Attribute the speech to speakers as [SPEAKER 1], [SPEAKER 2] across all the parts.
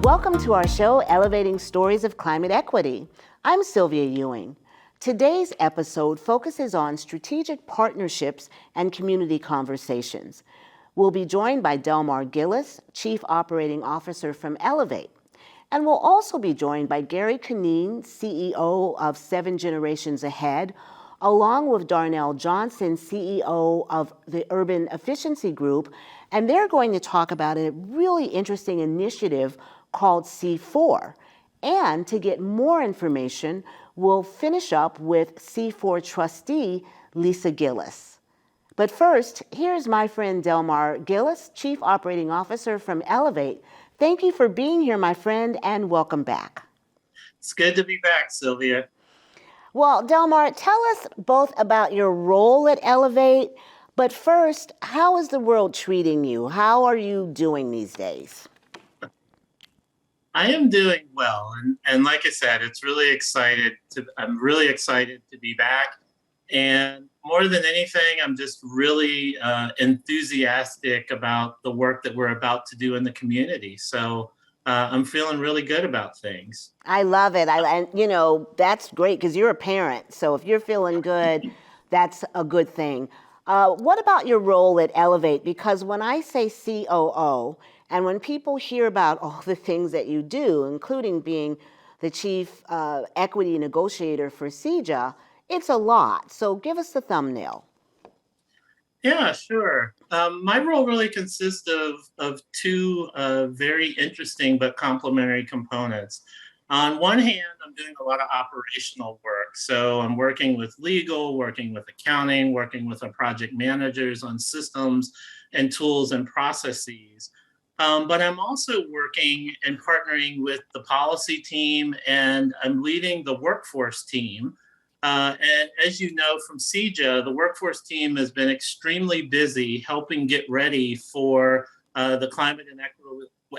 [SPEAKER 1] Welcome to our show, Elevating Stories of Climate Equity. I'm Sylvia Ewing. Today's episode focuses on strategic partnerships and community conversations. We'll be joined by Delmar Gillis, Chief Operating Officer from Elevate. And we'll also be joined by Gary Canine, CEO of 7 Generations Ahead, along with Darnell Johnson, CEO of the Urban Efficiency Group. And they're going to talk about a really interesting initiative called C4. And to get more information, we'll finish up with C4 trustee Lisa Gillis. But first, here's my friend Delmar Gillis, Chief Operating Officer from Elevate. Thank you for being here, my friend, and welcome back.
[SPEAKER 2] It's good to be back, Sylvia.
[SPEAKER 1] Well, Delmar, tell us both about your role at Elevate, but first, how is the world treating you? How are you doing these days?
[SPEAKER 2] I am doing well, and like I said, I'm really excited to be back. And more than anything, I'm just really enthusiastic about the work that we're about to do in the community. So I'm feeling really good about things.
[SPEAKER 1] I love it. And that's great because you're a parent. So if you're feeling good, that's a good thing. What about your role at Elevate? Because when I say COO, and when people hear about all the things that you do, including being the chief equity negotiator for CEJA, it's a lot. So give us the thumbnail.
[SPEAKER 2] Yeah, sure. My role really consists of two very interesting but complementary components. On one hand, I'm doing a lot of operational work. So I'm working with legal, working with accounting, working with our project managers on systems and tools and processes. But I'm also working and partnering with the policy team, and I'm leading the workforce team. And as you know from CEJA, the workforce team has been extremely busy helping get ready for the Climate and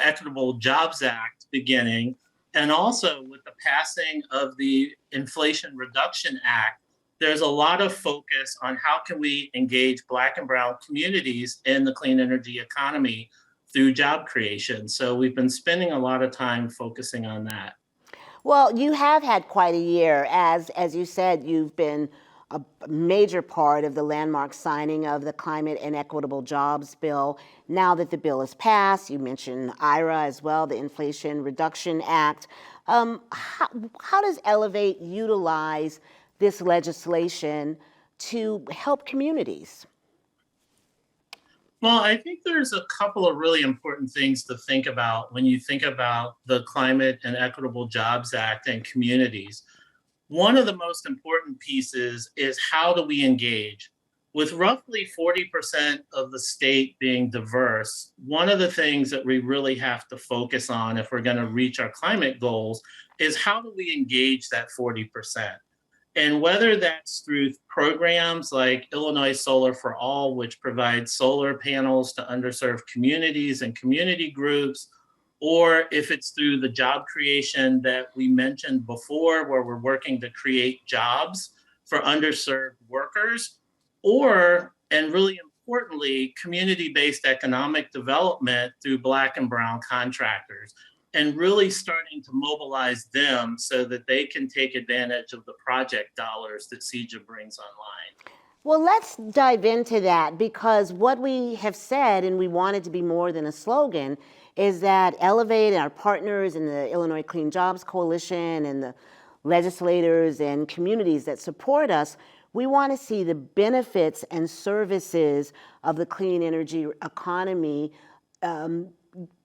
[SPEAKER 2] Equitable Jobs Act beginning. And also with the passing of the Inflation Reduction Act, there's a lot of focus on how can we engage Black and Brown communities in the clean energy economy through job creation. So we've been spending a lot of time focusing on that.
[SPEAKER 1] Well, you have had quite a year. As you said, you've been a major part of the landmark signing of the Climate and Equitable Jobs Bill. Now that the bill is passed, you mentioned IRA as well, the Inflation Reduction Act. How does Elevate utilize this legislation to help communities?
[SPEAKER 2] Well, I think there's a couple of really important things to think about when you think about the Climate and Equitable Jobs Act and communities. One of the most important pieces is how do we engage? With roughly 40% of the state being diverse, one of the things that we really have to focus on if we're going to reach our climate goals is how do we engage that 40%? And whether that's through programs like Illinois Solar for All, which provides solar panels to underserved communities and community groups, or if it's through the job creation that we mentioned before, where we're working to create jobs for underserved workers, or, and really importantly, community-based economic development through Black and Brown contractors, and really starting to mobilize them so that they can take advantage of the project dollars that CEJA brings online.
[SPEAKER 1] Well, let's dive into that because what we have said, and we want it to be more than a slogan, is that Elevate and our partners in the Illinois Clean Jobs Coalition and the legislators and communities that support us, we want to see the benefits and services of the clean energy economy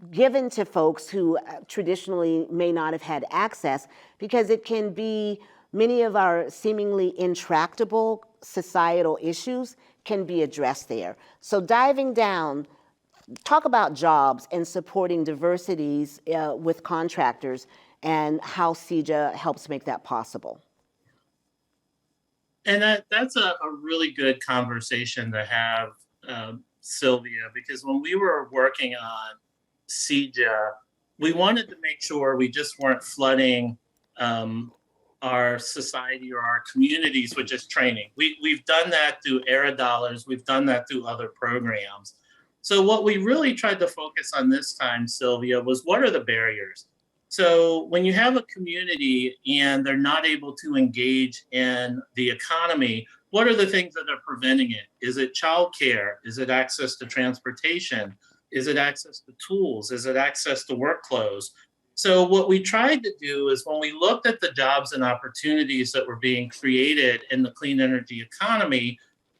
[SPEAKER 1] given to folks who traditionally may not have had access, because it can be many of our seemingly intractable societal issues can be addressed there. So diving down, talk about jobs and supporting diversities with contractors and how CEJA helps make that possible.
[SPEAKER 2] And that's a really good conversation to have, Sylvia, because when we were working on CEJA, we wanted to make sure we just weren't flooding our society or our communities with just training. We've done that through ERA dollars. We've done that through other programs. So what we really tried to focus on this time, Sylvia, was what are the barriers? So when you have a community and they're not able to engage in the economy, what are the things that are preventing it? Is it childcare? Is it access to transportation? Is it access to tools? Is it access to work clothes? So what we tried to do is when we looked at the jobs and opportunities that were being created in the clean energy economy,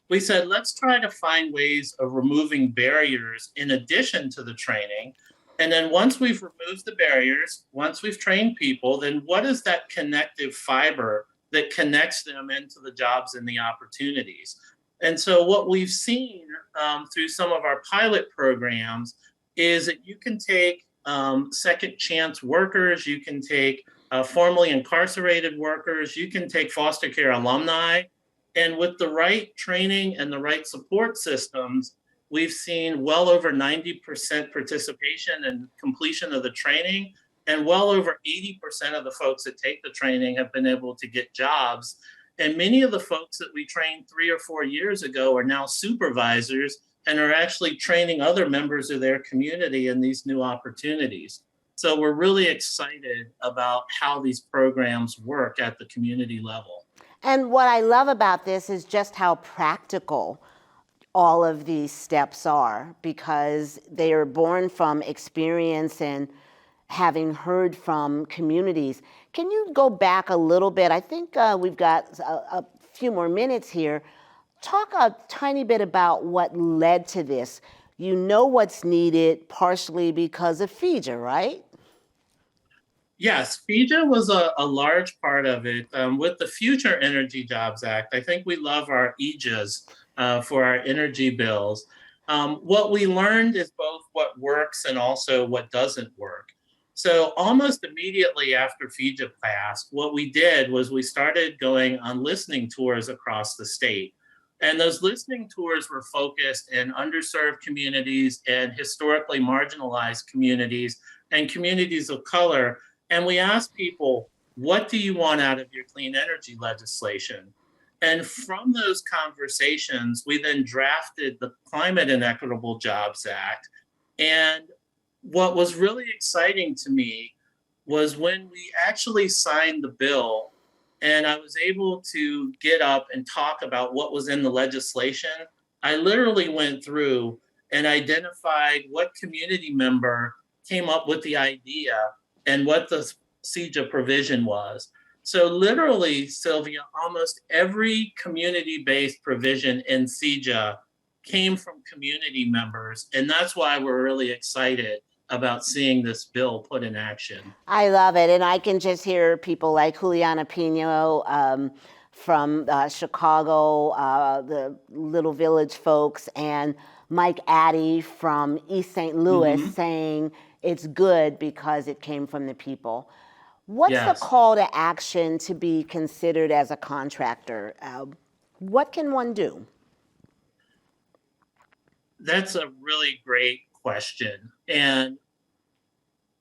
[SPEAKER 2] we said, let's try to find ways of removing barriers in addition to the training. And then once we've removed the barriers, once we've trained people, then what is that connective fiber that connects them into the jobs and the opportunities? And so what we've seen through some of our pilot programs is that you can take second chance workers, you can take formerly incarcerated workers, you can take foster care alumni, and with the right training and the right support systems, we've seen well over 90% participation and completion of the training. And well over 80% of the folks that take the training have been able to get jobs. And many of the folks that we trained 3 or 4 years ago are now supervisors and are actually training other members of their community in these new opportunities. So we're really excited about how these programs work at the community level.
[SPEAKER 1] And what I love about this is just how practical all of these steps are, because they are born from experience and having heard from communities. Can you go back a little bit? I think we've got a few more minutes here. Talk a tiny bit about what led to this. You know what's needed partially because of FEJA, right?
[SPEAKER 2] Yes, FEJA was a large part of it. With the Future Energy Jobs Act, I think we love our EJAs for our energy bills. What we learned is both what works and also what doesn't work. So almost immediately after FEJA passed, what we did was we started going on listening tours across the state. And those listening tours were focused in underserved communities and historically marginalized communities and communities of color. And we asked people, what do you want out of your clean energy legislation? And from those conversations, we then drafted the Climate and Equitable Jobs Act. And what was really exciting to me was when we actually signed the bill and I was able to get up and talk about what was in the legislation. I literally went through and identified what community member came up with the idea and what the CEJA provision was. So literally, Sylvia, almost every community-based provision in CEJA came from community members. And that's why we're really excited about seeing this bill put in action.
[SPEAKER 1] I love it. And I can just hear people like Juliana Pino from Chicago, the Little Village folks, and Mike Addy from East St. Louis saying it's good because it came from the people. What's the call to action to be considered as a contractor? What can one do?
[SPEAKER 2] That's a really great question. And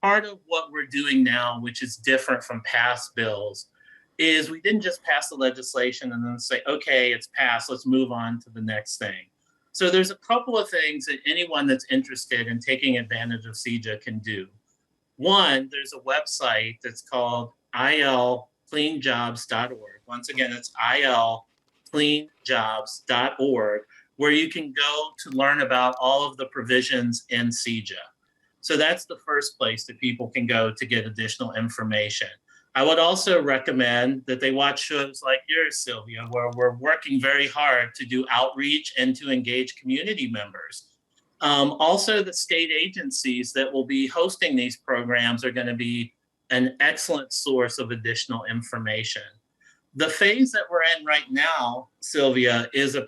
[SPEAKER 2] part of what we're doing now, which is different from past bills, is we didn't just pass the legislation and then say, okay, it's passed, let's move on to the next thing. So there's a couple of things that anyone that's interested in taking advantage of CEJA can do. One, there's a website that's called ilcleanjobs.org. Once again, it's ilcleanjobs.org, where you can go to learn about all of the provisions in CEJA. So that's the first place that people can go to get additional information. I would also recommend that they watch shows like yours, Sylvia, where we're working very hard to do outreach and to engage community members. Also, the state agencies that will be hosting these programs are going to be an excellent source of additional information. The phase that we're in right now, Sylvia, is a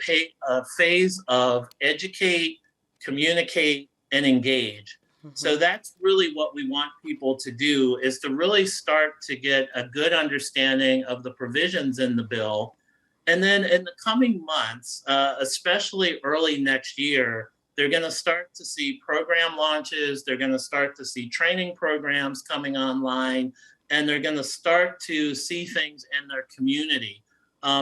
[SPEAKER 2] phase of educate, communicate, and engage. So that's really what we want people to do, is to really start to get a good understanding of the provisions in the bill. And then in the coming months, especially early next year, they're going to start to see program launches. They're going to start to see training programs coming online, and they're going to start to see things in their community.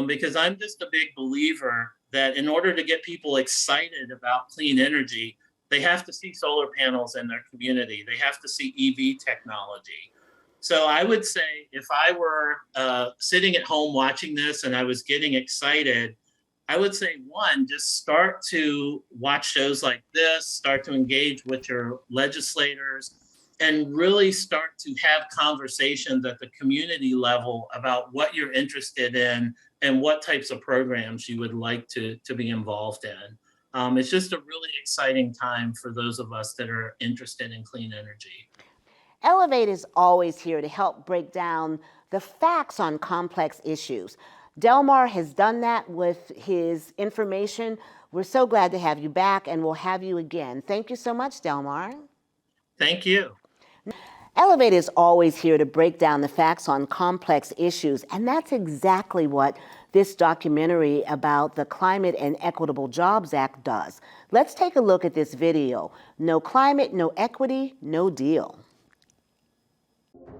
[SPEAKER 2] Because I'm just a big believer that in order to get people excited about clean energy, They have to see solar panels in their community. They have to see EV technology. So I would say if I were sitting at home watching this and I was getting excited, I would say, one, just start to watch shows like this, start to engage with your legislators, and really start to have conversations at the community level about what you're interested in and what types of programs you would like to be involved in. It's just a really exciting time for those of us that are interested in clean energy.
[SPEAKER 1] Elevate is always here to help break down the facts on complex issues. Delmar has done that with his information. We're so glad to have you back, and we'll have you again. Thank you so much, Delmar.
[SPEAKER 2] Thank you.
[SPEAKER 1] Elevate is always here to break down the facts on complex issues, and that's exactly what this documentary about the Climate and Equitable Jobs Act does. Let's take a look at this video. No climate, no equity, no deal.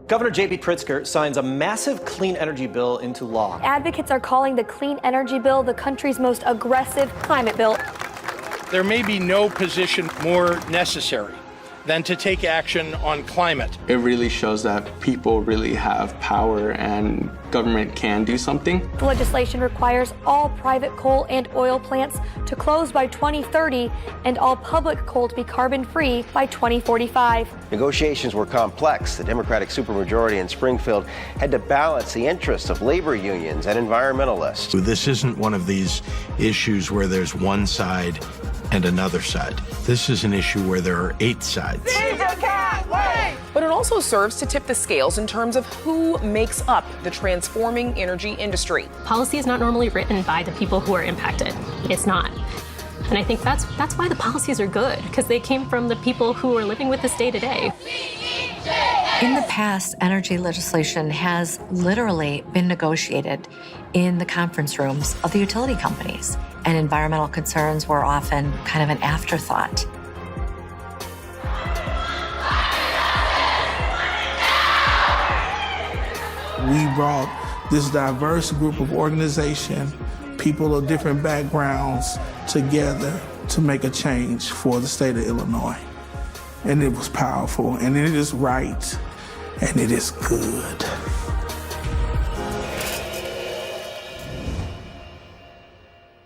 [SPEAKER 3] Governor J.B. Pritzker signs a massive clean energy bill into law.
[SPEAKER 4] Advocates are calling the clean energy bill the country's most aggressive climate bill.
[SPEAKER 5] There may be no position more necessary than to take action on climate.
[SPEAKER 6] It really shows that people really have power and government can do something.
[SPEAKER 4] The legislation requires all private coal and oil plants to close by 2030 and all public coal to be carbon-free by 2045.
[SPEAKER 7] Negotiations were complex. The Democratic supermajority in Springfield had to balance the interests of labor unions and environmentalists.
[SPEAKER 8] This isn't one of these issues where there's one side and another side. This is an issue where there are 8 sides.
[SPEAKER 9] But it also serves to tip the scales in terms of who makes up the transforming energy industry.
[SPEAKER 10] Policy is not normally written by the people who are impacted. It's not. And I think that's why the policies are good, because they came from the people who are living with this day to day.
[SPEAKER 11] In the past, energy legislation has literally been negotiated in the conference rooms of the utility companies, and environmental concerns were often kind of an afterthought.
[SPEAKER 12] We brought this diverse group of organization, people of different backgrounds, together to make a change for the state of Illinois. And it was powerful, and it is right, and it is good.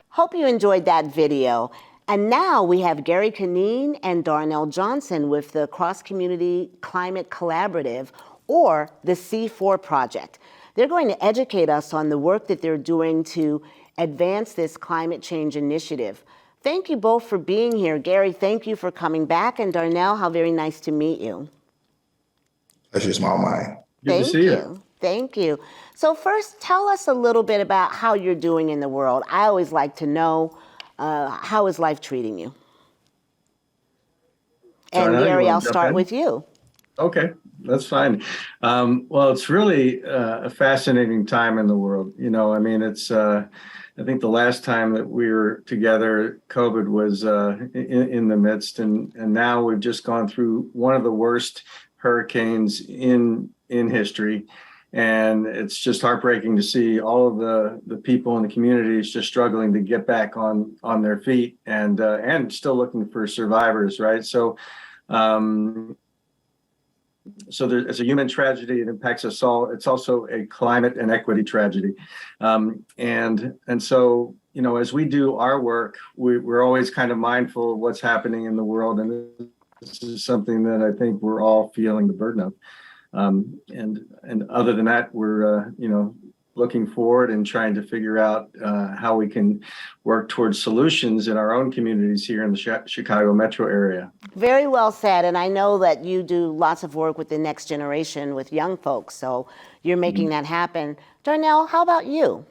[SPEAKER 1] Hope you enjoyed that video. And now we have Gary Canine and Darnell Johnson with the Cross Community Climate Collaborative, or the C4 Project. They're going to educate us on the work that they're doing to advance this climate change initiative. Thank you both for being here. Gary, thank you for coming back. And Darnell, how very nice to meet you.
[SPEAKER 13] Pleasure's all mine.
[SPEAKER 1] Good to see you. Thank you. So first, tell us a little bit about how you're doing in the world. I always like to know, how is life treating you? And Gary, I'll start with you.
[SPEAKER 14] Okay, that's fine. Well, it's really a fascinating time in the world. You know, I mean, it's, I think the last time that we were together, COVID was in the midst, and now we've just gone through one of the worst hurricanes in history. And it's just heartbreaking to see all of the people in the communities just struggling to get back on their feet and still looking for survivors, right? So it's a human tragedy. It impacts us all. It's also a climate and equity tragedy. And so, you know, as we do our work, we're always kind of mindful of what's happening in the world. And this is something that I think we're all feeling the burden of. And other than that, we're, you know, looking forward and trying to figure out how we can work towards solutions in our own communities here in the Chicago metro area.
[SPEAKER 1] Very well said. And I know that you do lots of work with the next generation, with young folks. So you're making that happen. Darnell, how about you?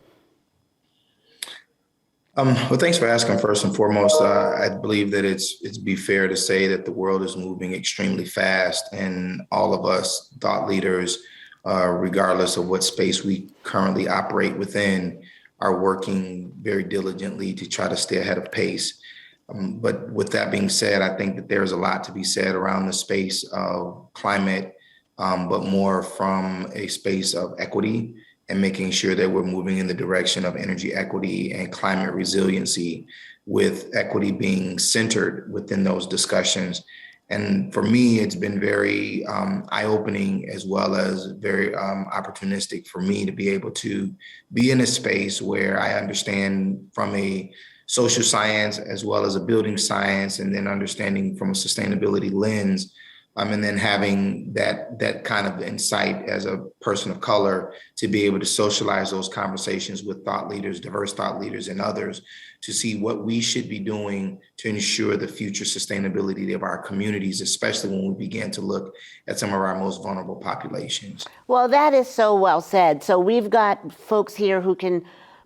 [SPEAKER 13] Well, thanks for asking. First and foremost, I believe that it's be fair to say that the world is moving extremely fast, and all of us thought leaders, regardless of what space we currently operate within, are working very diligently to try to stay ahead of pace. But with that being said, I think that there's a lot to be said around the space of climate, but more from a space of equity and making sure that we're moving in the direction of energy equity and climate resiliency. with equity being centered within those discussions. And for me, it's been very eye-opening as well as very opportunistic for me to be able to be in a space where I understand from a social science as well as a building science, and then understanding from a sustainability lens, and then having that kind of insight as a person of color to be able to socialize those conversations with thought leaders, diverse thought leaders, and others to see what we should be doing to ensure the future sustainability of our communities, especially when we begin to look at some of our most vulnerable populations.
[SPEAKER 1] Well, that is so well said. So we've got folks here who can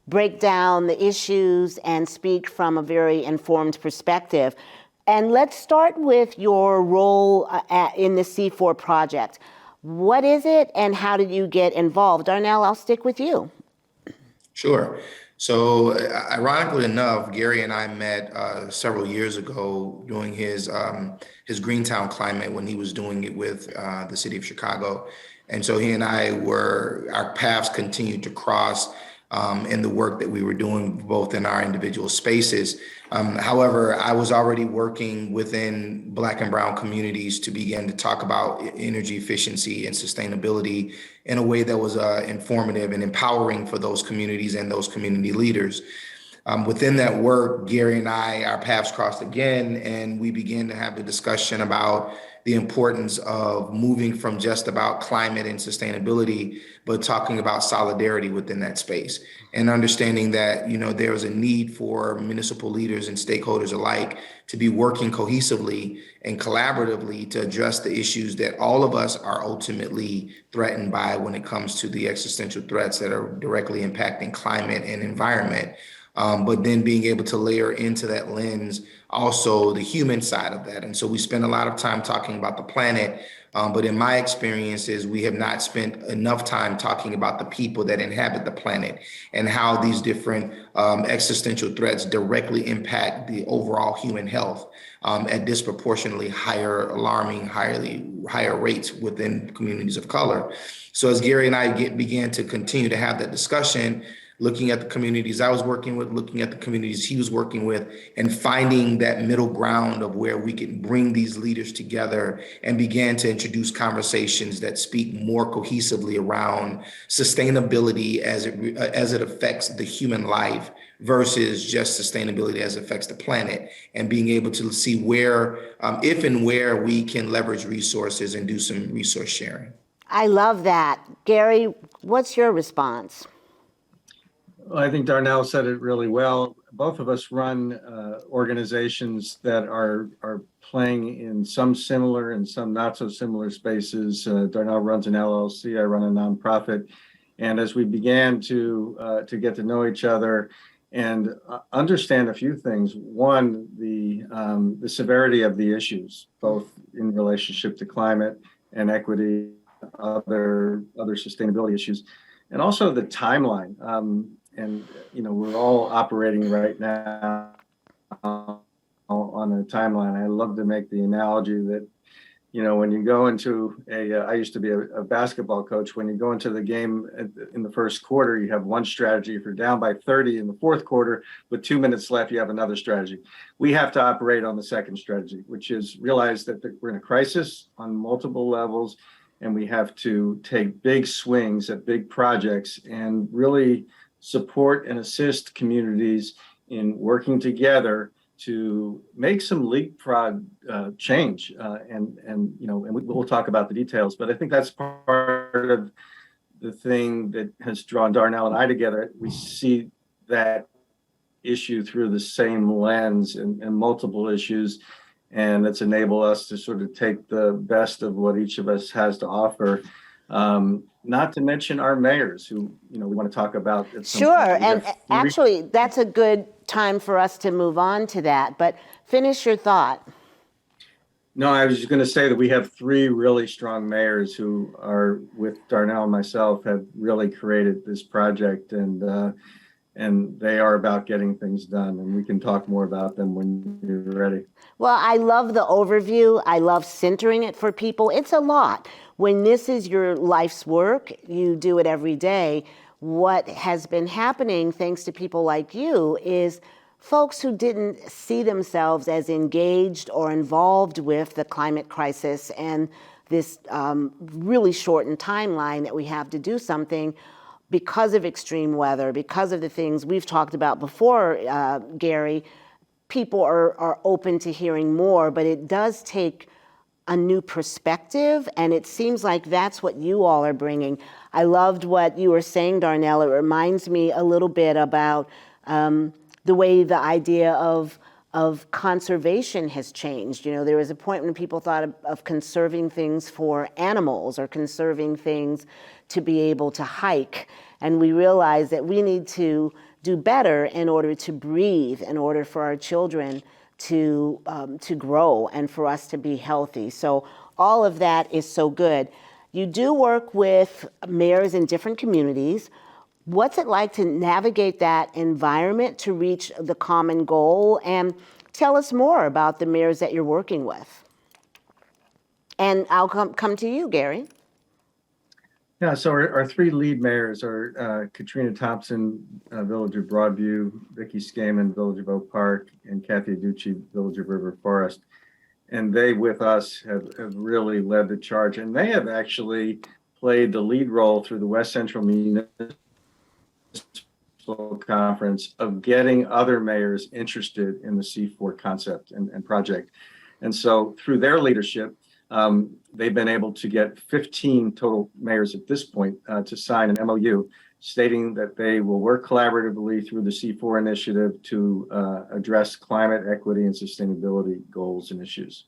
[SPEAKER 1] break down the issues and speak from a very informed perspective. And let's start with your role in the C4 project. What is it and how did you get involved? Darnell, I'll stick with you.
[SPEAKER 13] Sure. So ironically enough, Gary and I met several years ago doing his Greentown Climate when he was doing it with the city of Chicago. And so he and I our paths continued to cross in the work that we were doing both in our individual spaces. However, I was already working within Black and Brown communities to begin to talk about energy efficiency and sustainability in a way that was informative and empowering for those communities and those community leaders. Within that work, Gary and I, our paths crossed again, and we began to have the discussion about the importance of moving from just about climate and sustainability, but talking about solidarity within that space and understanding that, there is a need for municipal leaders and stakeholders alike to be working cohesively and collaboratively to address the issues that all of us are ultimately threatened by when it comes to the existential threats that are directly impacting climate and environment. But then being able to layer into that lens also the human side of that. And so we spend a lot of time talking about the planet, but in my experiences, we have not spent enough time talking about the people that inhabit the planet and how these different existential threats directly impact the overall human health at disproportionately higher rates within communities of color. So as Gary and I began to continue to have that discussion, looking at the communities I was working with, looking at the communities he was working with, and finding that middle ground of where we can bring these leaders together and began to introduce conversations that speak more cohesively around sustainability as it affects the human life versus just sustainability as it affects the planet, and being able to see where, if and where we can leverage resources and do some resource sharing.
[SPEAKER 1] I love that. Gary, what's your response?
[SPEAKER 14] Well, I think Darnell said it really well. Both of us run organizations that are playing in some similar and some not so similar spaces. Darnell runs an LLC, I run a nonprofit. And as we began to get to know each other and understand a few things, one, the severity of the issues, both in relationship to climate and equity, other sustainability issues, and also the timeline. And, we're all operating right now on a timeline. I love to make the analogy that, when you go into I used to be a basketball coach. When you go into the game in the first quarter, you have one strategy. If you're down by 30 in the fourth quarter, with 2 minutes left, you have another strategy. We have to operate on the second strategy, which is realize that we're in a crisis on multiple levels, and we have to take big swings at big projects and really support and assist communities in working together to make some leapfrog change. And we'll talk about the details, but I think that's part of the thing that has drawn Darnell and I together. We see that issue through the same lens and multiple issues, and it's enabled us to sort of take the best of what each of us has to offer. Not to mention our mayors who, we want to talk about.
[SPEAKER 1] Sure. And actually, that's a good time for us to move on to that. But finish your thought.
[SPEAKER 14] No, I was just going to say that we have 3 really strong mayors who are, with Darnell and myself, have really created this project, and they are about getting things done. And we can talk more about them when you're ready.
[SPEAKER 1] Well, I love the overview. I love centering it for people. It's a lot. When this is your life's work, you do it every day. What has been happening, thanks to people like you, is folks who didn't see themselves as engaged or involved with the climate crisis and this really shortened timeline that we have to do something because of extreme weather, because of the things we've talked about before, Gary, people are open to hearing more, but it does take a new perspective, and it seems like that's what you all are bringing. I loved what you were saying, Darnell. It reminds me a little bit about the way the idea of conservation has changed. You know, there was a point when people thought of conserving things for animals or conserving things to be able to hike, and we realized that we need to do better in order to breathe, in order for our children to grow and for us to be healthy. So all of that is so good. You do work with mayors in different communities. What's it like to navigate that environment to reach the common goal? And tell us more about the mayors that you're working with. And I'll come to you, Gary.
[SPEAKER 14] Yeah, so our three lead mayors are Katrina Thompson, Village of Broadview, Vicky Skaman, Village of Oak Park, and Kathy Aducci, Village of River Forest. And they, with us, have really led the charge. And they have actually played the lead role through the West Central Municipal Conference of getting other mayors interested in the C4 concept and project. And so through their leadership, they've been able to get 15 total mayors at this point to sign an MOU stating that they will work collaboratively through the C4 initiative to address climate equity and sustainability goals and issues.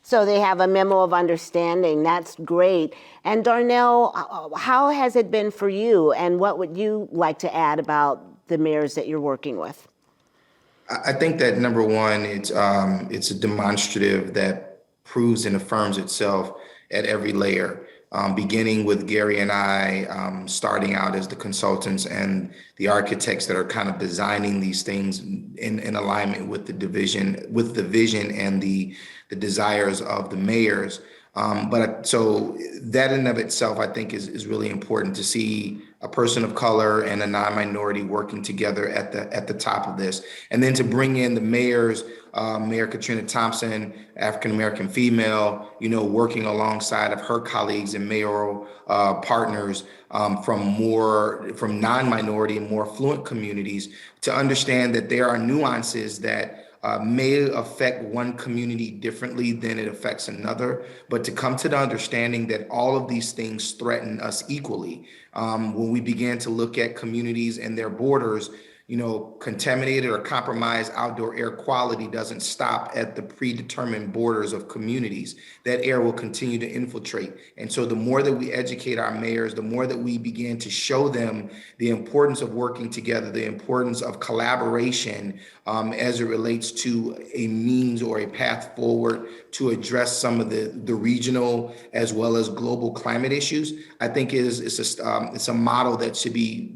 [SPEAKER 1] So they have a memo of understanding. That's great. And Darnell, how has it been for you? And what would you like to add about the mayors that you're working with?
[SPEAKER 13] I think that number one, it's a demonstrative that proves and affirms itself at every layer, beginning with Gary and I starting out as the consultants and the architects that are kind of designing these things in alignment with the vision and the desires of the mayors. So that in and of itself, I think is really important to see a person of color and a non-minority working together at the top of this. And then to bring in the mayors, Mayor Katrina Thompson, African-American female, working alongside of her colleagues and mayoral partners from non-minority and more affluent communities to understand that there are nuances that may affect one community differently than it affects another, but to come to the understanding that all of these things threaten us equally. When we began to look at communities and their borders, contaminated or compromised outdoor air quality doesn't stop at the predetermined borders of communities. That air will continue to infiltrate. And so the more that we educate our mayors, the more that we begin to show them the importance of working together, the importance of collaboration as it relates to a means or a path forward to address some of the regional as well as global climate issues, I think it's a model that should be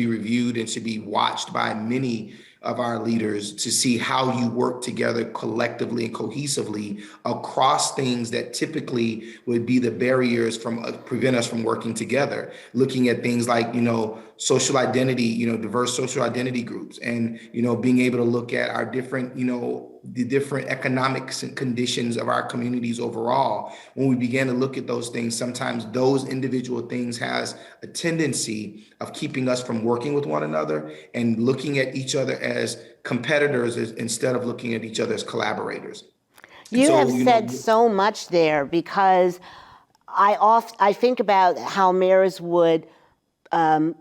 [SPEAKER 13] reviewed and should be watched by many of our leaders to see how you work together collectively and cohesively across things that typically would be the barriers from prevent us from working together. Looking at things like, social identity, diverse social identity groups, and, being able to look at our different, the different economic conditions of our communities overall. When we began to look at those things, sometimes those individual things has a tendency of keeping us from working with one another and looking at each other as competitors instead of looking at each other as collaborators.
[SPEAKER 1] You have said so much there, because I think about how mayors would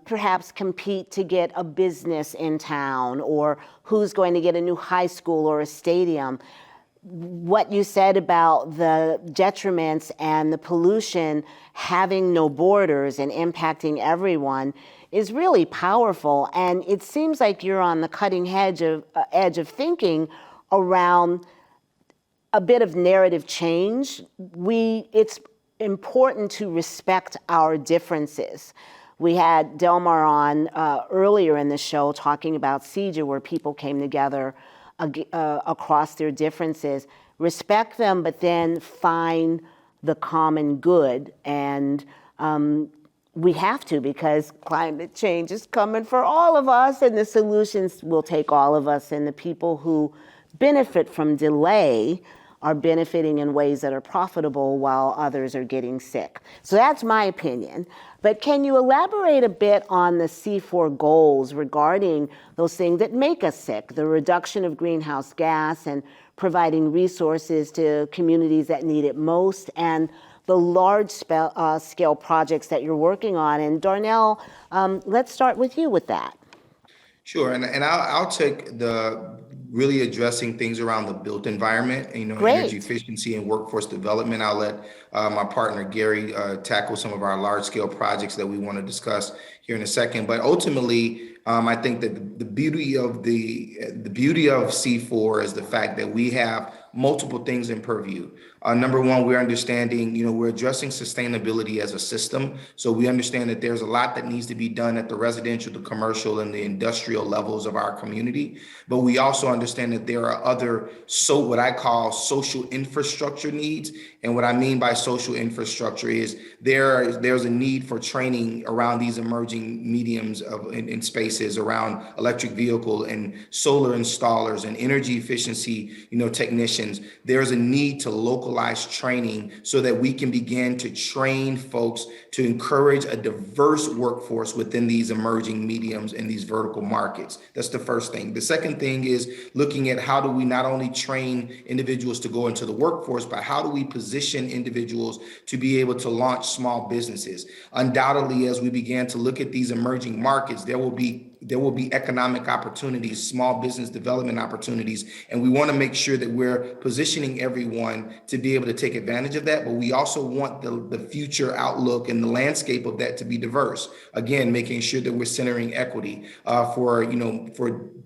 [SPEAKER 1] perhaps compete to get a business in town, or who's going to get a new high school or a stadium. What you said about the detriments and the pollution having no borders and impacting everyone is really powerful. And it seems like you're on the cutting edge of thinking around a bit of narrative change. It's important to respect our differences. We had Delmar on earlier in the show talking about CEJA, where people came together across their differences. Respect them, but then find the common good. And we have to, because climate change is coming for all of us, and the solutions will take all of us, and the people who benefit from delay are benefiting in ways that are profitable while others are getting sick. So that's my opinion. But can you elaborate a bit on the C4 goals regarding those things that make us sick, the reduction of greenhouse gas and providing resources to communities that need it most, and the large scale projects that you're working on? And Darnell, let's start with you with that.
[SPEAKER 13] Sure, and I'll take the really addressing things around the built environment,
[SPEAKER 1] Great.
[SPEAKER 13] Energy efficiency and workforce development. I'll let my partner Gary tackle some of our large scale projects that we want to discuss here in a second. But ultimately, I think that the beauty of C4 is the fact that we have multiple things in purview. Number one, we're understanding, we're addressing sustainability as a system. So we understand that there's a lot that needs to be done at the residential, the commercial, and the industrial levels of our community. But we also understand that there are other, what I call social infrastructure needs. And what I mean by social infrastructure is there's a need for training around these emerging mediums in spaces around electric vehicle and solar installers and energy efficiency, technicians. There's a need to localize training so that we can begin to train folks to encourage a diverse workforce within these emerging mediums and these vertical markets. That's the first thing. The second thing is looking at how do we not only train individuals to go into the workforce, but how do we position individuals to be able to launch small businesses? Undoubtedly, as we began to look at these emerging markets, there will be economic opportunities, small business development opportunities, and we want to make sure that we're positioning everyone to be able to take advantage of that. But we also want the future outlook and the landscape of that to be diverse. Again, making sure that we're centering equity for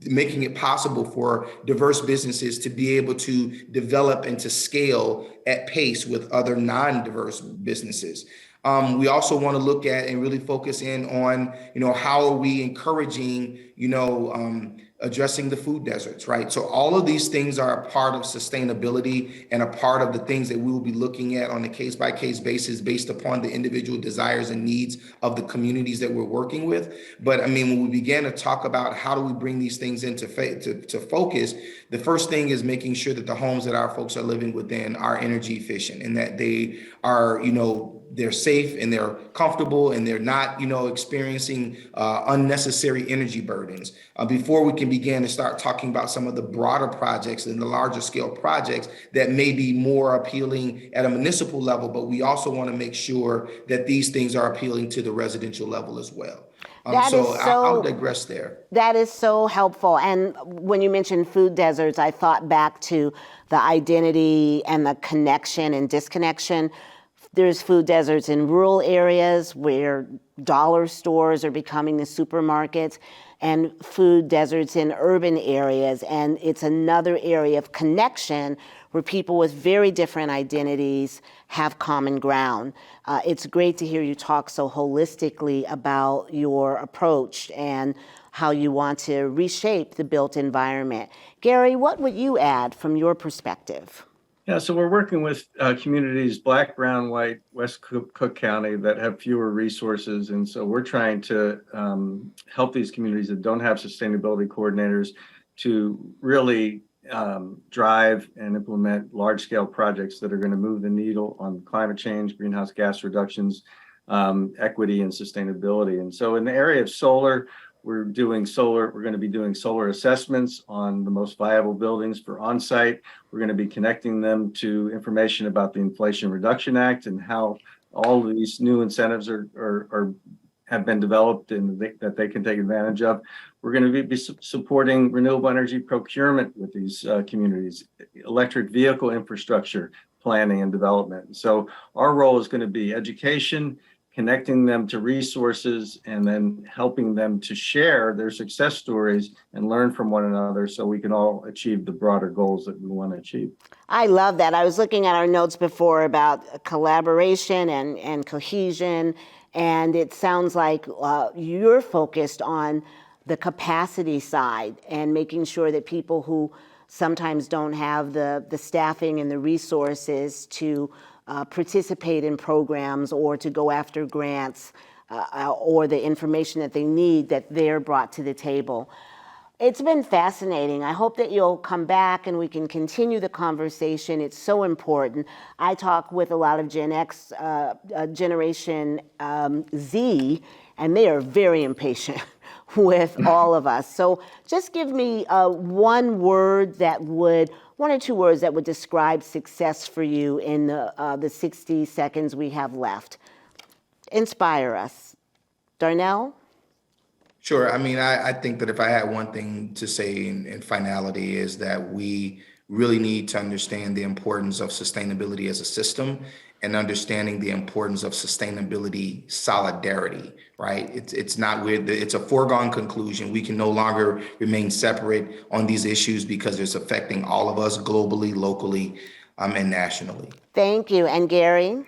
[SPEAKER 13] making it possible for diverse businesses to be able to develop and to scale at pace with other non-diverse businesses. We also want to look at and really focus in on, how are we encouraging, addressing the food deserts, right? So all of these things are a part of sustainability and a part of the things that we will be looking at on a case-by-case basis based upon the individual desires and needs of the communities that we're working with. But when we began to talk about how do we bring these things into to focus, the first thing is making sure that the homes that our folks are living within are energy efficient and that they are, they're safe and they're comfortable and they're not, experiencing unnecessary energy burdens. Before we can begin to start talking about some of the broader projects and the larger scale projects that may be more appealing at a municipal level, but we also want to make sure that these things are appealing to the residential level as well. I'll digress there.
[SPEAKER 1] That is so helpful. And when you mentioned food deserts, I thought back to the identity and the connection and disconnection. There's food deserts in rural areas where dollar stores are becoming the supermarkets, and food deserts in urban areas. And it's another area of connection where people with very different identities have common ground. It's great to hear you talk so holistically about your approach and how you want to reshape the built environment. Gary, what would you add from your perspective?
[SPEAKER 14] Yeah, so we're working with communities, Black, Brown, White, West Cook County, that have fewer resources. And so we're trying to help these communities that don't have sustainability coordinators to really drive and implement large-scale projects that are going to move the needle on climate change, greenhouse gas reductions, equity, and sustainability. And so in the area of solar, we're going to be doing solar assessments on the most viable buildings for on-site. We're going to be connecting them to information about the Inflation Reduction Act and how all of these new incentives have been developed and that they can take advantage of. We're going to be supporting renewable energy procurement with these communities, electric vehicle infrastructure planning and development. So our role is going to be education, connecting them to resources, and then helping them to share their success stories and learn from one another so we can all achieve the broader goals that we want to achieve.
[SPEAKER 1] I love that. I was looking at our notes before about collaboration and cohesion, and it sounds like you're focused on the capacity side and making sure that people who sometimes don't have the staffing and the resources to participate in programs or to go after grants or the information that they need, that they're brought to the table. It's been fascinating. I hope that you'll come back and we can continue the conversation. It's so important. I talk with a lot of Gen X, Generation Z, and they are very impatient with all of us. So just give me one or two words that would describe success for you in the 60 seconds we have left. Inspire us. Darnell?
[SPEAKER 13] Sure. I mean, I think that if I had one thing to say in finality is that we really need to understand the importance of sustainability as a system and understanding the importance of sustainability solidarity, right? It's not weird. It's a foregone conclusion. We can no longer remain separate on these issues because it's affecting all of us globally, locally, and nationally.
[SPEAKER 1] Thank you. And Gary?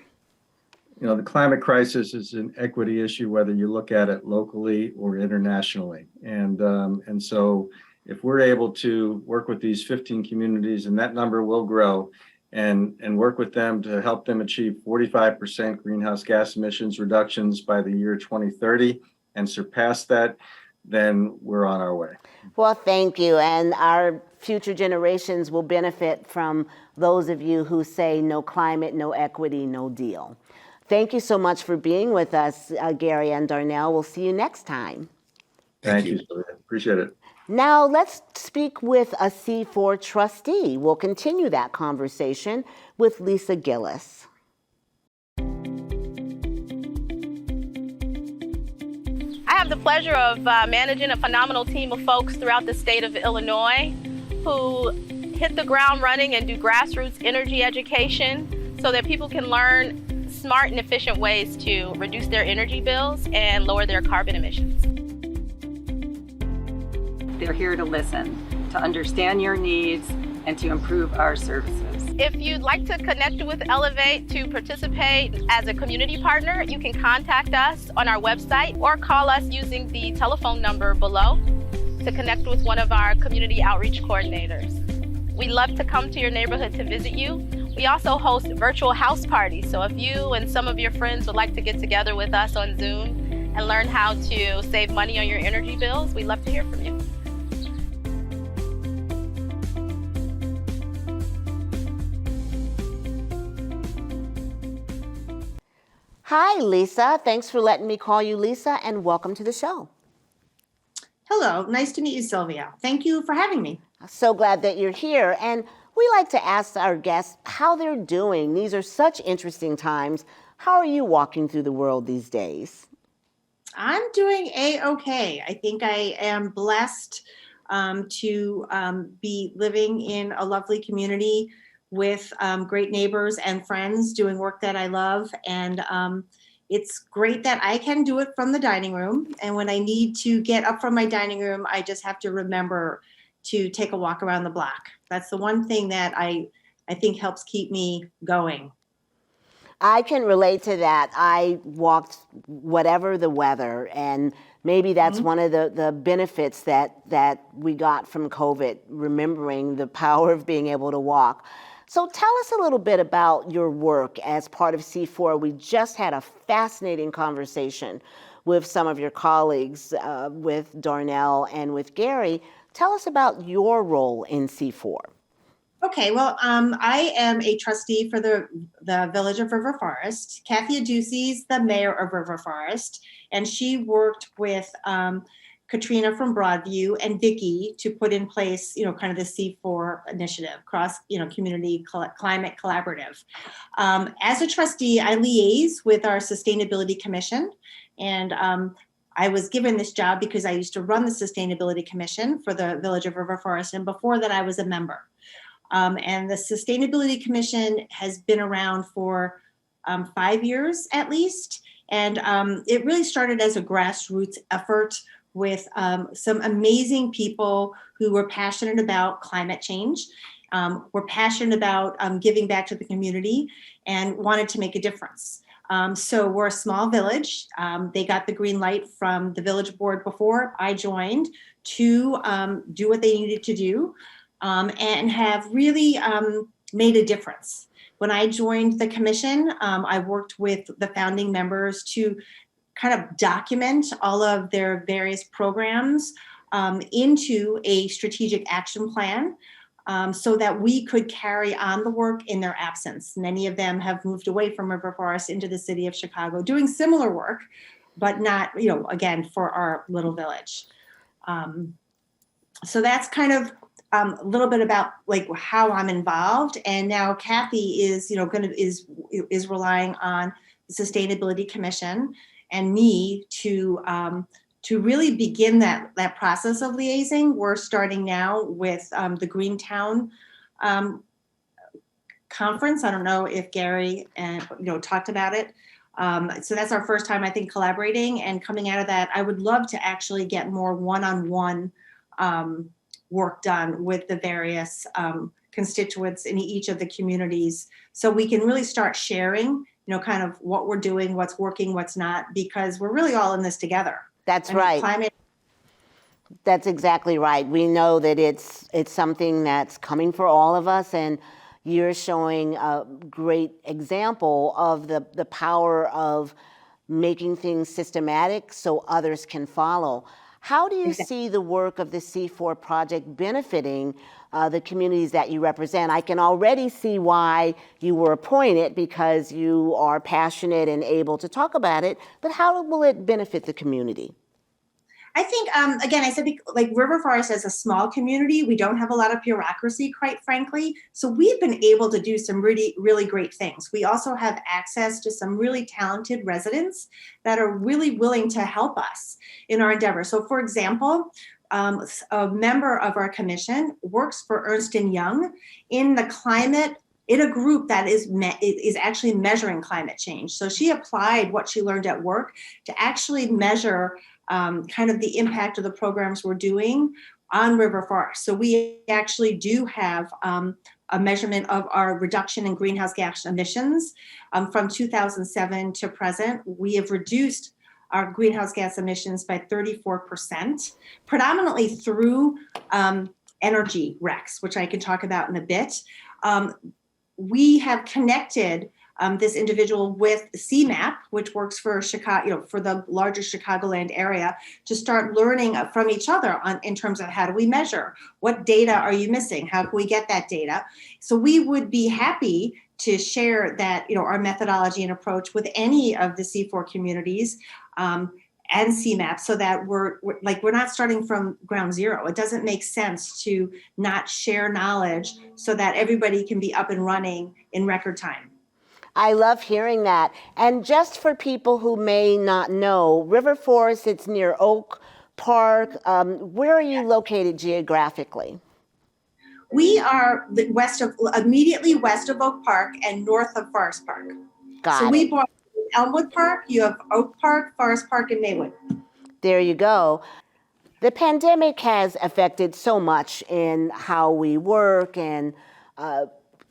[SPEAKER 14] The climate crisis is an equity issue, whether you look at it locally or internationally. And so if we're able to work with these 15 communities, and that number will grow, and work with them to help them achieve 45% greenhouse gas emissions reductions by the year 2030 and surpass that, then we're on our way.
[SPEAKER 1] Well, thank you. And our future generations will benefit from those of you who say no climate, no equity, no deal. Thank you so much for being with us, Gary and Darnell. We'll see you next time.
[SPEAKER 14] Thank you. Appreciate it.
[SPEAKER 1] Now let's speak with a C4 trustee. We'll continue that conversation with Lisa Gillis.
[SPEAKER 15] I have the pleasure of managing a phenomenal team of folks throughout the state of Illinois who hit the ground running and do grassroots energy education so that people can learn smart and efficient ways to reduce their energy bills and lower their carbon emissions.
[SPEAKER 16] They're here to listen, to understand your needs, and to improve our services.
[SPEAKER 15] If you'd like to connect with Elevate to participate as a community partner, you can contact us on our website or call us using the telephone number below to connect with one of our community outreach coordinators. We love to come to your neighborhood to visit you. We also host virtual house parties, so if you and some of your friends would like to get together with us on Zoom and learn how to save money on your energy bills, we'd love to hear from you.
[SPEAKER 1] Hi, Lisa. Thanks for letting me call you Lisa, and welcome to the show.
[SPEAKER 17] Hello, nice to meet you, Sylvia. Thank you for having me.
[SPEAKER 1] So glad that you're here. And we like to ask our guests how they're doing. These are such interesting times. How are you walking through the world these days?
[SPEAKER 17] I'm doing A-okay. I think I am blessed to be living in a lovely community with great neighbors and friends doing work that I love. And it's great that I can do it from the dining room. And when I need to get up from my dining room, I just have to remember to take a walk around the block. That's the one thing that I think helps keep me going.
[SPEAKER 1] I can relate to that. I walked whatever the weather, and maybe that's one of the benefits that we got from COVID, remembering the power of being able to walk. So tell us a little bit about your work as part of C4. We just had a fascinating conversation with some of your colleagues, with Darnell and with Gary. Tell us about your role in C4.
[SPEAKER 17] Okay, well, I am a trustee for the Village of River Forest. Kathy Adducci's the mayor of River Forest, and she worked with Katrina from Broadview and Vicki to put in place, kind of the C4 initiative, community climate collaborative. As a trustee, I liaise with our Sustainability Commission, and I was given this job because I used to run the Sustainability Commission for the Village of River Forest, and before that I was a member. And the Sustainability Commission has been around for 5 years at least, and it really started as a grassroots effort with some amazing people who were passionate about climate change, were passionate about giving back to the community, and wanted to make a difference. So we're a small village. They got the green light from the village board before I joined to do what they needed to do, and have really made a difference. When I joined the commission, I worked with the founding members to kind of document all of their various programs into a strategic action plan so that we could carry on the work in their absence. Many of them have moved away from River Forest into the city of Chicago doing similar work, but not, again, for our little village. So that's kind of a little bit about like how I'm involved. And now Kathy is, is relying on the Sustainability Commission and me to really begin that process of liaising. We're starting now with the Greentown conference. I don't know if Gary talked about it. So that's our first time, I think, collaborating, and coming out of that, I would love to actually get more one-on-one work done with the various constituents in each of the communities, so we can really start sharing, kind of what we're doing, what's working, what's not, because we're really all in this together.
[SPEAKER 1] That's right.
[SPEAKER 17] Climate.
[SPEAKER 1] That's exactly right. We know that it's something that's coming for all of us, and you're showing a great example of the power of making things systematic so others can follow. How do you see the work of the C4 project benefiting the communities that you represent? I can already see why you were appointed, because you are passionate and able to talk about it, but how will it benefit the community?
[SPEAKER 17] I think, again, I said, like, River Forest is a small community. We don't have a lot of bureaucracy, quite frankly. So we've been able to do some really, really great things. We also have access to some really talented residents that are really willing to help us in our endeavor. So, for example, a member of our commission works for Ernst & Young in the climate, in a group that is actually measuring climate change. So she applied what she learned at work to actually measure kind of the impact of the programs we're doing on River Forest. So we actually do have a measurement of our reduction in greenhouse gas emissions from 2007 to present. We have reduced our greenhouse gas emissions by 34%, predominantly through energy recs, which I can talk about in a bit. We have connected this individual with CMAP, which works for Chicago, for the larger Chicagoland area, to start learning from each other in terms of how do we measure, what data are you missing, how can we get that data. So we would be happy to share that, our methodology and approach with any of the C4 communities and CMAP, so that we're not starting from ground zero. It doesn't make sense to not share knowledge so that everybody can be up and running in record time.
[SPEAKER 1] I love hearing that. And just for people who may not know, River Forest, it's near Oak Park. Where are you located geographically?
[SPEAKER 17] We are immediately west of Oak Park and north of Forest Park. So we bought Elmwood Park, you have Oak Park, Forest Park, and Maywood.
[SPEAKER 1] There you go. The pandemic has affected so much in how we work and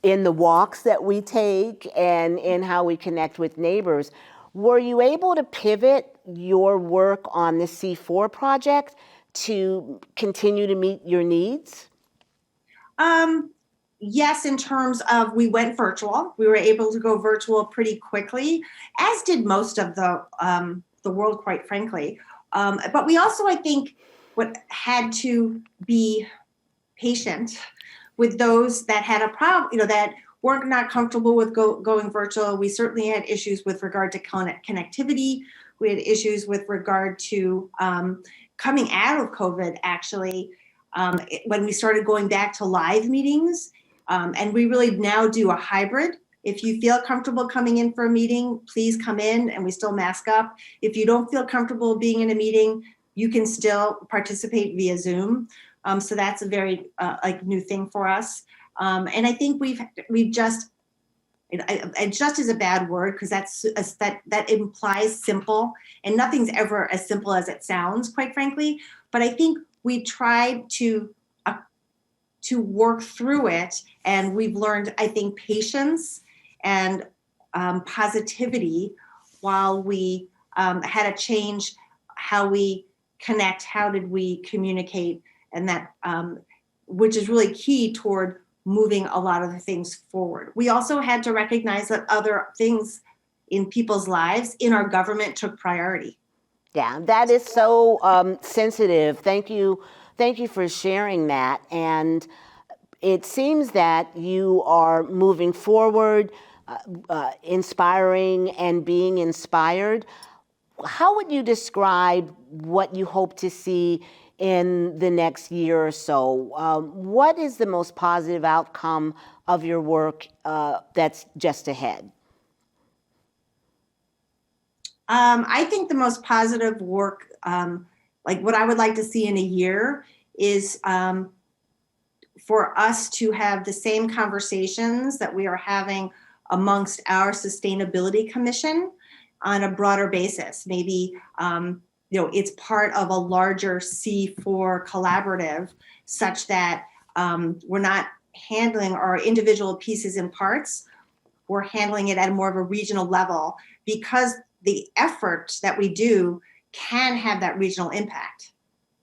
[SPEAKER 1] in the walks that we take and in how we connect with neighbors. Were you able to pivot your work on the C4 project to continue to meet your needs?
[SPEAKER 17] Yes, in terms of we went virtual. We were able to go virtual pretty quickly, as did most of the world, quite frankly. But we also, I think, had to be patient with those that had a problem, that weren't not comfortable with going virtual. We certainly had issues with regard to connectivity. We had issues with regard to coming out of COVID, actually, when we started going back to live meetings. And we really now do a hybrid. If you feel comfortable coming in for a meeting, please come in, and we still mask up. If you don't feel comfortable being in a meeting, you can still participate via Zoom. So that's a very new thing for us. And I think we've just, and just is a bad word, because that implies simple, and nothing's ever as simple as it sounds, quite frankly. But I think we tried to work through it, and we've learned, I think, patience and positivity while we had to change how we connect, how did we communicate, and that which is really key toward moving a lot of the things forward. We also had to recognize that other things in people's lives in our government took priority.
[SPEAKER 1] Yeah, that is so sensitive. Thank you for sharing that. And it seems that you are moving forward, inspiring and being inspired. How would you describe what you hope to see in the next year or so? What is the most positive outcome of your work that's just ahead?
[SPEAKER 17] I think the most positive work, like what I would like to see in a year, is for us to have the same conversations that we are having amongst our Sustainability Commission on a broader basis. Maybe it's part of a larger C4 collaborative, such that we're not handling our individual pieces and parts. We're handling it at more of a regional level, because the effort that we do can have that regional impact.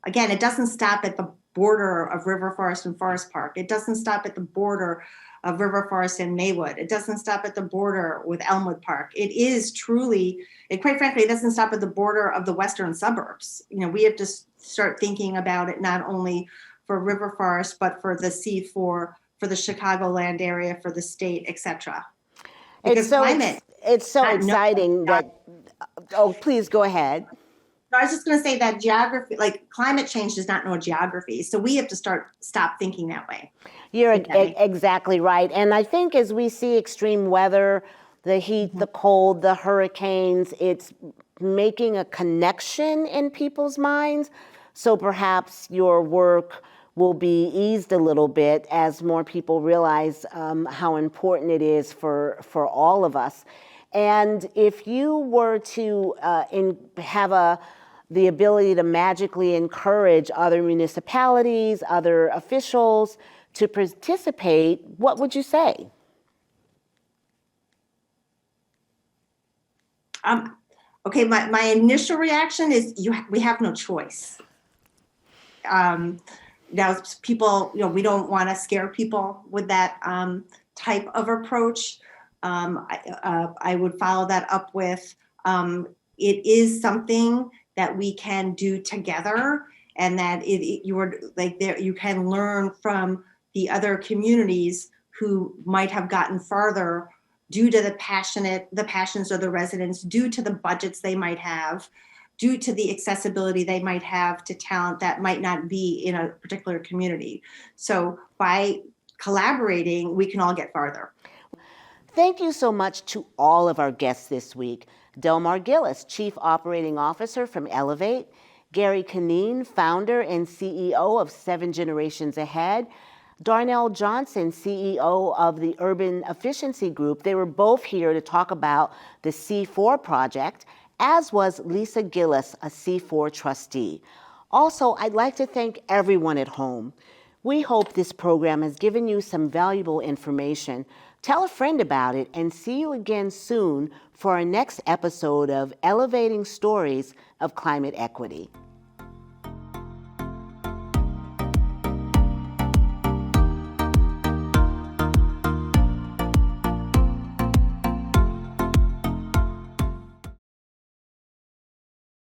[SPEAKER 17] Again, it doesn't stop at the border of River Forest and Forest Park. It doesn't stop at the border of River Forest and Maywood. It doesn't stop at the border with Elmwood Park. It is truly, and quite frankly, it doesn't stop at the border of the western suburbs. We have to start thinking about it not only for River Forest, but for the C4, for the Chicagoland area, for the state, etc.
[SPEAKER 1] It's so exciting that, please go ahead.
[SPEAKER 17] I was just going to say that geography, like climate change does not know geography. So we have to stop thinking that way.
[SPEAKER 1] You're exactly right. And I think as we see extreme weather, the heat, the cold, the hurricanes, it's making a connection in people's minds. So perhaps your work will be eased a little bit as more people realize how important it is for all of us. And if you were to have the ability to magically encourage other municipalities, other officials to participate, what would you say?
[SPEAKER 17] Okay, my initial reaction is we have no choice. Now, people, we don't want to scare people with that type of approach. I would follow that up with it is something that we can do together, and that you can learn from the other communities who might have gotten farther due to the passions of the residents, due to the budgets they might have, due to the accessibility they might have to talent that might not be in a particular community. So by collaborating, we can all get farther.
[SPEAKER 1] Thank you so much to all of our guests this week. Delmar Gillis, Chief Operating Officer from Elevate, Gary Canine, Founder and CEO of 7 Generations Ahead, Darnell Johnson, CEO of the Urban Efficiency Group. They were both here to talk about the C4 project, as was Lisa Gillis, a C4 trustee. Also, I'd like to thank everyone at home. We hope this program has given you some valuable information. Tell a friend about it, and see you again soon for our next episode of Elevating Stories of Climate Equity.